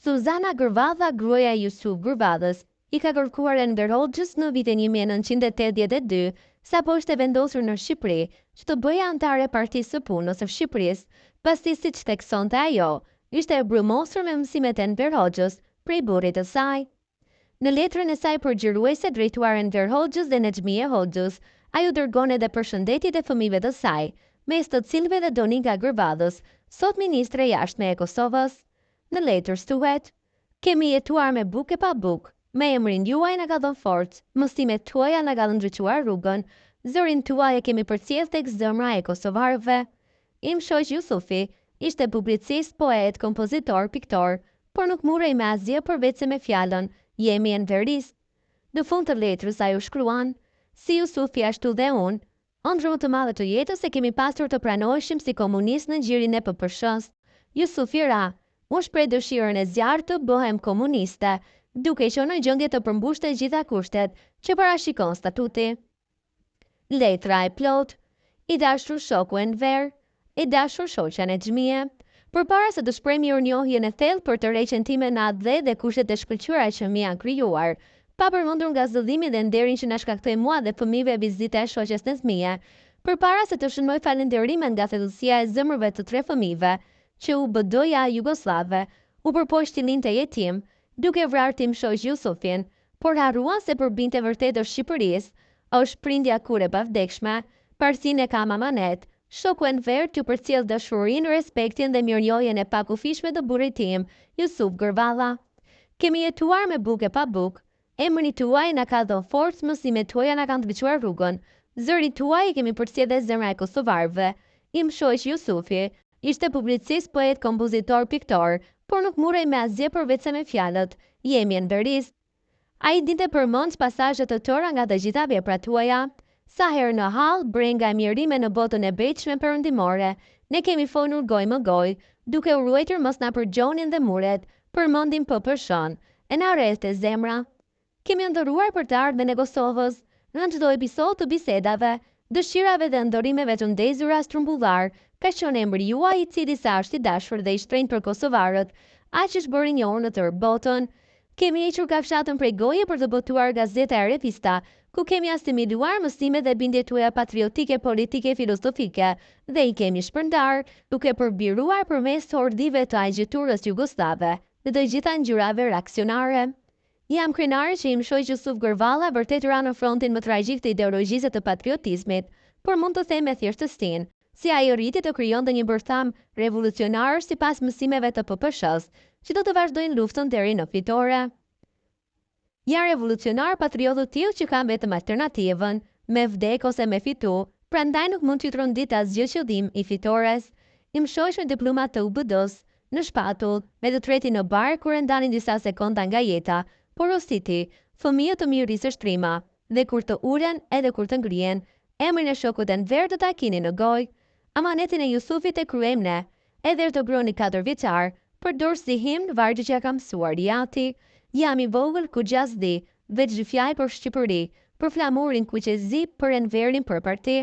Suzana Gërvadha, gruaja e Jusuf Gërvadhës, i ka kërkuar Enver Hoxhës në vitin 1982, sapo ishte vendosur në Shqipëri, që të bëjë antare e Partisë së Punës së Shqipërisë, pasi siç theksonte ajo, ishte e brumosur me mësimet e Enver Hoxhës prej burrit të saj. Në letrën e saj përgjigjuese drejtuar Enver Hoxhës dhe Nexhmije Hoxhës, ajo dërgon edhe përshëndetjet e fëmijëve të saj, mes të cilëve dhe Donika Gërvadhës, sot ministre e jashtme e Kosovës. Në letër thuhet: "Kemi jetuar me bukë e pa bukë, me emrin juaj na ka dhënë forcë, mësimet tuaja na kanë ndriçuar rrugën, zërin tuaj e kemi përcjell tek zemra e kosovarëve." Im shoq Jusufi ishte publicist, poet, kompozitor, piktor, por nuk murrej me asgjë përveç se me fjalën "jemi enverist". Në fund të letrës ajo shkruan: "Si Jusufi ashtu dhe unë, ëndrrë më të madhe të jetës e kemi pasur të pranoheshim si komunist në gjirin e PPSH-s. Jusufi ra, unë shpreh dëshirën e zjarrt të bëhem komuniste, duke qenë në gjendje të përmbushte gjitha kushtet që parashikon statuti." Letra e plot: "I dashur shoku Enver, i dashur shoqja Nexhmije, përpara se të shpreh mirënjohjen e thellë për tërheqjen time në atë dhe kushtet e shkëlqyera që më janë krijuar, pa përmendur nga zëllimi dhe nderin që na shkaktoi mua dhe fëmijëve vizita e shoqes Nexhmije, përpara se të shënoj falënderimet nga thellësia e zemrëve të 3 fëmijëve që UBD-ja Jugoslave u përpoq linte jetim, duke vrarë tim shoq Jusufin, por harruan se përbinte vërtet të Shqipërisë, është prindja kur e pavdekshme, parsinë e kam amanet. Shoku Enver t'ju përcjell dashurinë, respektin dhe mirënjohjen e pakufishme të burrit tim, Jusuf Gërvadha. Kemi jetuar me bukë e pa bukë, emri tuaj na ka dhënë forcë, mësimet tuaja na kanë ndriçuar rrugën, zëri tuaj i kemi përcjell dhe zemra e kosovarëve." Im shoq Jusufi ishte publicist, poet, kompozitor, piktor, por nuk murrej me asgjë përveç se me fjalët "jemi enverist". Ai dinte përmend pasazhe të tëra nga të gjitha veprat tuaja. "Sa herë në hall, brenga e mirime në botën e brejtshme perëndimore, ne kemi folur gojë më gojë, duke u ruajtur mos na përgjonin dhe muret, përmendim PPSH-n, e na rrethte zemra. Kemi ndëruar për të ardhmen e Kosovës, në çdo episod të bisedave, dëshirave dhe ndorimeve të ndezura strumbullar, ka qenë emri juaj i cili sa është i dashur dhe i shtrenjtë për kosovarët, aq është bërë i njohur në tërë botën. Kemi hequr kafshatën prej goje për të botuar gazeta e revista, ku kemi asimiluar mësimet dhe bindjet tuaja patriotike, politike, filozofike, dhe i kemi shpërndar, duke përbiruar përmes të ordive të agjiturës jugoslave dhe të gjitha ngjyrave reaksionare. Jam krenare që im shoq Jusuf Gërvalla vërtet ra në frontin më tragjik të ideologjisë të patriotizmit, por mund të them me thjeshtësinë, si ai rriti të krijonte një bërtham revolucionar sipas mësimeve të PPSH-s, që do të vazhdojnë luftën deri në fitore. Janë revolucionar patriotët tillë që kanë vetëm alternativën, me vdek ose me fitu, prandaj nuk mund t'ju trondit asgjë qëllim i fitores. Im shoq me diplomat të UBD-s, në shpatull, me të tretin në bar kur e ndanin disa sekonda nga jeta, por ositi, fëmijët të mirisë së shtrima, dhe kur të ulen edhe kur të ngrihen, emrin e shokut Enver do ta keni në gojë. Amanetin e Jusufit e kryejmë ne, edhe të groni 4 vjeçar, përdor si himn vargje që ka mësuar Jati. Jam i vogël ku gjasdi, veç fjalë për Shqipëri, për flamurin kuqezi, për Enverin, për parti.